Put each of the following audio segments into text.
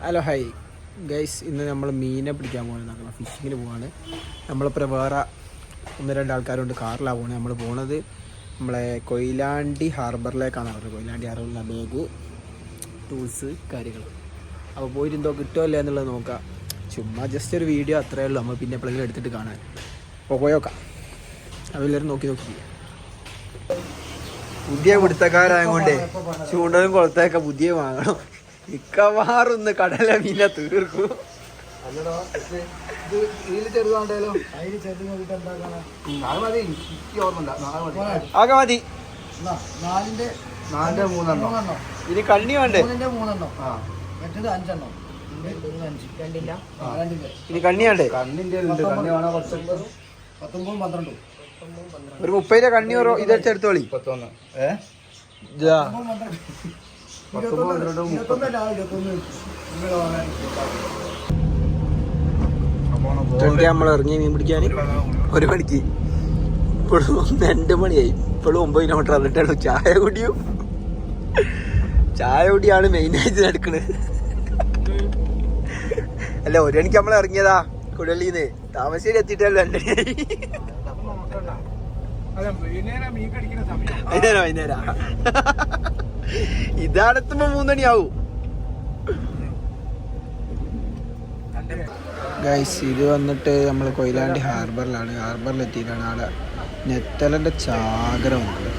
Hello hi guys, ഇന്ന് നമ്മൾ മീനെ പിടിക്കാൻ പോകുന്നത് ഫിഷിങ്ങിന് പോവാണ്. നമ്മളിപ്പോൾ വേറെ 1-2 ആൾക്കാരുണ്ട്, കാറിലാണ് പോകുന്നത്. നമ്മൾ പോണത് നമ്മളെ കൊയിലാണ്ടി ഹാർബറിലേക്കാണ് പറഞ്ഞത്. കൊയിലാണ്ടി ഹാർബറിലെ ബാഗ്, ടൂൾസ്, കാര്യങ്ങൾ. അപ്പോൾ പോയിട്ട് എന്തോ കിട്ടുമോ ഇല്ല എന്നുള്ളത് നോക്കാം. ചുമ്മാ ജസ്റ്റ് ഒരു വീഡിയോ അത്രയേ ഉള്ളൂ, നമ്മൾ പിന്നെ എപ്പോഴെങ്കിലും എടുത്തിട്ട് കാണാൻ. അപ്പോൾ പോയോക്കാം. അപ്പോൾ എല്ലാവരും നോക്കി പുതിയ പിടുത്തക്കാരായതുകൊണ്ട് ചൂണ്ടലും കുളത്തൊക്കെ പുതിയ വാങ്ങണം. മിക്കവാറൊന്ന് കടല മീനെ തീർക്കും. ആകെ മതി. 4 3 ഇനി കണ്ണി വേണ്ടേ? 3 ഇനി കണ്ണി വേണ്ടേ? ഒരു 30 കണ്ണി ഇതെടുത്തോളി. 21 നമ്മൾ ഇറങ്ങി മീൻ പിടിക്കാൻ 1 മണിക്ക്. ഇപ്പോഴും 2 മണിയായി. ഇപ്പോഴും 9 കിലോമീറ്റർ വന്നിട്ടുള്ളൂ. ചായ കുടിയാണ് മെയിനായിട്ട് നടക്കുന്നത്. അല്ല, 1 മണിക്ക് നമ്മൾ ഇറങ്ങിയതാ കുടലിന്ന്. താമരശ്ശേരി എത്തിയിട്ടല്ലോ 2 മണിയായി. വൈകുന്നേരം ഇതാണെത്തുമ്പോ 3 മണിയാവും. ഗൈസ്, ഇത് വന്നിട്ട് നമ്മൾ കൊയിലാണ്ടി ഹാർബറിലാണ്. ഹാർബറിലെത്തിയിട്ടാണ്. അവിടെ നെത്തലൻ്റെ ചാകര വന്നത്.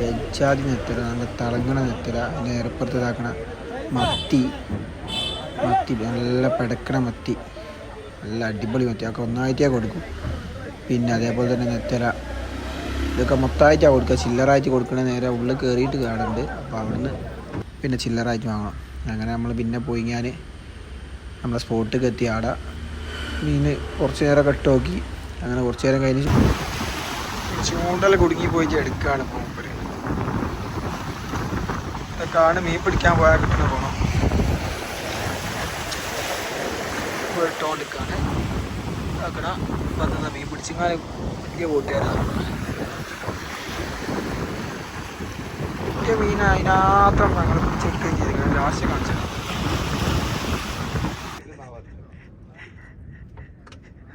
വെജാതി നെത്തല, നല്ല തിളങ്ങണ നെത്തല. അതിൻ്റെ ഏറപ്പുറത്ത് ഇതാക്കണ മത്തി, നല്ല പെടക്കണ മത്തി, നല്ല അടിപൊളി മത്തി. അതൊക്കെ ഒന്നായിട്ടാണ് കൊടുക്കും. പിന്നെ അതേപോലെ തന്നെ നെത്തല, ഇതൊക്കെ മൊത്തമായിട്ടാണ് കൊടുക്കുക. ചില്ലറായിട്ട് കൊടുക്കണ നേരെ ഉള്ളിൽ കയറിയിട്ട് കാണുന്നുണ്ട്. അപ്പോൾ അവിടുന്ന് പിന്നെ ചില്ലറായിട്ട് വാങ്ങണം. അങ്ങനെ നമ്മൾ പിന്നെ പോയി ഞാൻ നമ്മളെ സ്പോട്ടിലേക്ക് എത്തി. ആടെ മീൻ കുറച്ച് നേരം കട്ട് നോക്കി. അങ്ങനെ കുറച്ച് നേരം കഴിഞ്ഞ് ചൂണ്ടൽ കുടുങ്ങി പോയിട്ട് എടുക്കുകയാണ്. മൂപ്പര് ഇതൊക്കെയാണ് മീൻ പിടിക്കാൻ പോയാൽ കിട്ടുന്ന പോകണം. ഇട്ടുകൊണ്ടിരിക്കുകയാണ്. അങ്ങനെ വന്നത് മീൻ പിടിച്ചിങ്ങനെ വലിയ ബോട്ടുകാരാണ്. മീൻ അതിനകത്താണ് ഞങ്ങൾ പിടിച്ചെടുക്കുകയും ചെയ്തിരിക്കുന്നത്. ലാസ്റ്റ് കാണിച്ചത്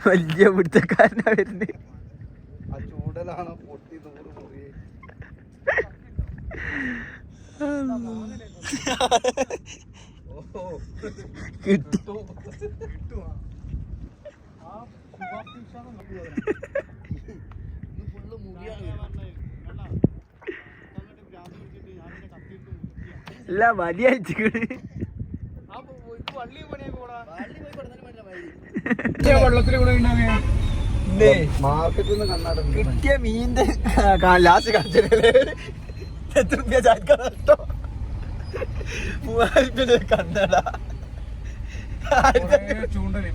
വലിയ പിടുത്തക്കാരനാ വരുന്നത്. കിട്ടി. അല്ല, വലിയ കിട്ടിയ മീന്റെ ലാസ്റ്റ് കാണിച്ചല്ലേ എത്ര രൂപ ചാക്കാൻ നഷ്ടം. 3000 രൂപ കണ്ണട. ചൂണ്ടല്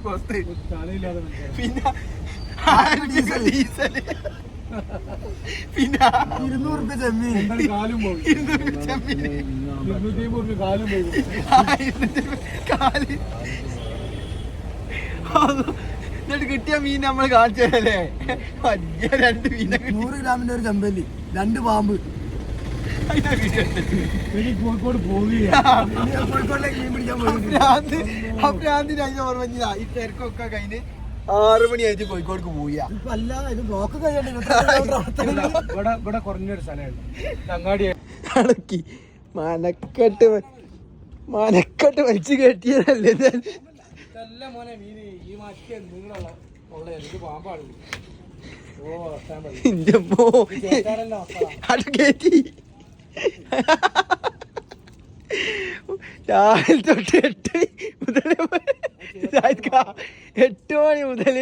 കൊസ്ത്. പിന്നെ 1000 ഡീസല്. പിന്നെ 200 രൂപ ചെമ്മീൻ. കാലും പോയി. 200 രൂപ ചെമ്മീൻ. 250 രൂപ കാലും പോയി. കാല് എന്നിട്ട് കിട്ടിയ മീൻ നമ്മൾ കാണിച്ചല്ലേ. വലിയ 2 മീനെ, 100 ഗ്രാമിന്റെ ഒരു ചെമ്പല്ലി, 2 പാമ്പ്. കോഴിക്കോട് കോഴിക്കോടിലേക്ക് മീൻ പിടിക്കാൻ പോയി. ഈ തിരക്കൊക്കെ കഴിഞ്ഞ് 6 മണിയായിട്ട് കോഴിക്കോട് പോയി. അല്ല, ഇത് ബ്ലോക്ക് ഇവിടെ കുറഞ്ഞൊരു സ്ഥലമാണ് അങ്ങാടി. അടക്കി മനക്കെട്ട് വലിച്ചു കെട്ടിയതല്ലേ. നല്ല മോനെ മീന് ഈ മാറ്റി നിങ്ങളുള്ള പാമ്പാണ്. കയറ്റി രാവിലെ തൊട്ട് 8 മണി മുതൽ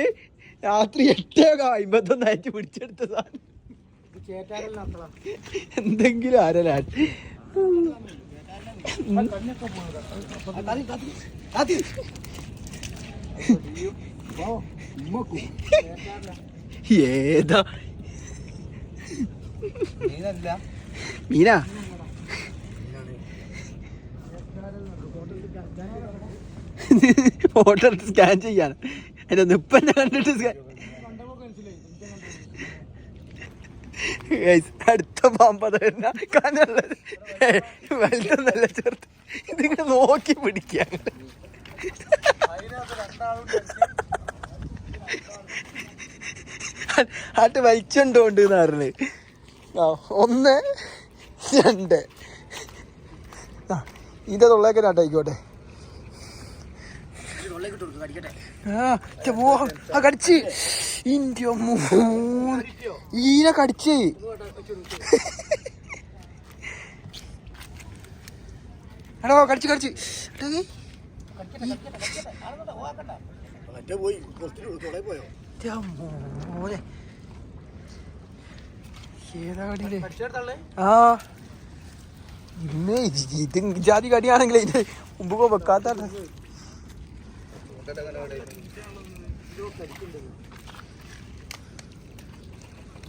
രാത്രി 8:51 പിടിച്ചെടുത്ത സാധനം. എന്തെങ്കിലും ആരലാണ്. ഏതാ മീനാ? ഫോട്ടോ എടുത്ത് സ്കാൻ ചെയ്യാൻ. അതിന്റെ നിപ്പന്നെ കണ്ടിട്ട് അടുത്ത പാമ്പത കാനുള്ളത് വലുതൊന്നല്ല ചെറുത്ത് ഇതിങ്ങനെ നോക്കി പിടിക്കുക ആട്ട് വലിച്ചുണ്ടോണ്ട് പറഞ്ഞ് 1 2 ഇതിന്റെ തൊള്ളേക്കെ ആയിക്കോട്ടെ കടിച്ച് ഇന്ത്യ ഈനെ കടിച്ച് എടോ കടിച്ച് മോനെ ഏതാ കടിയില്ലേ ആ ഇന്ന് ഇത് ജാതി കടിയാണെങ്കിലേ ഇത് മുമ്പ് വെക്കാത്ത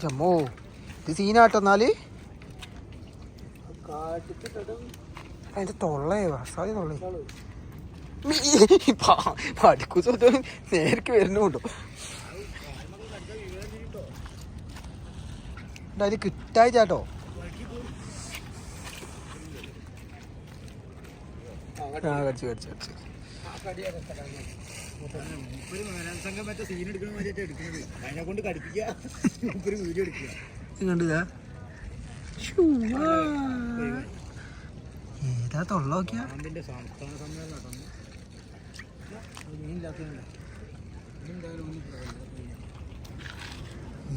ചമ്മോ ഇത് സീനാട്ടെന്നാല് അതിന്റെ തൊള്ളേ വസാതി തൊള്ളേ പഠിക്കൂസോ നേർക്ക് വരുന്നുണ്ടോ അതിൽ കിട്ടായി ചാട്ടോ കടിച്ച് ഏതാ തൊള്ള നോക്കിയാ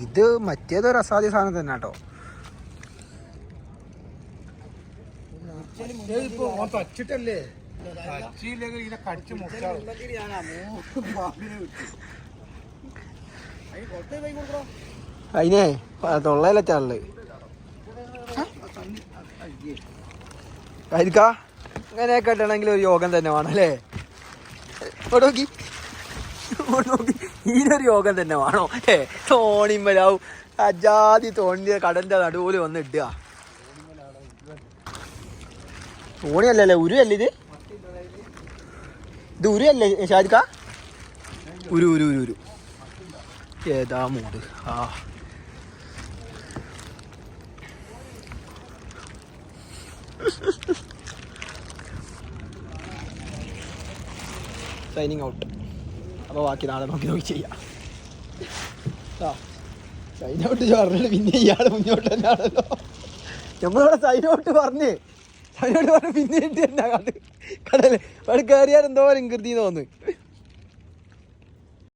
ഇത് മറ്റേതൊരു അസാധ്യ സാധനം തന്നെ കേട്ടോ തച്ചിട്ടല്ലേ അതിനെ തൊള്ളയില ചാള് ആയിരിക്കാ ഇങ്ങനെയൊക്കെ ഇട്ടണമെങ്കിൽ ഒരു യോഗം തന്നെ വേണം അല്ലേ നോക്കി ഇതിനൊരു യോഗം തന്നെ വേണോ തോണിമ്മലാവും അജാതി തോണിന്റെ കടന്റെ നടുവിൽ വന്ന് ഇടുക തോണിയല്ലേ ഉരുവല്ലേ ഇത് ഉരുവല്ലേ ഷാരിക്ക ഉരു ഏതാ മൂട് ആ സൈനിങ് ഔട്ട് അപ്പോൾ ബാക്കി നാളെ നോക്കി ചെയ്യാം സൈൻ ഔട്ട് പറഞ്ഞിട്ട് പിന്നെ ഇയാൾ മുന്നോട്ട് തന്നെയാണല്ലോ നമ്മളിവിടെ സൈൻ ഔട്ട് പറഞ്ഞ് പിന്നെ എന്നാ കടല് അവിടെ കയറിയാൽ എന്തോ വികൃതി തോന്നുന്നു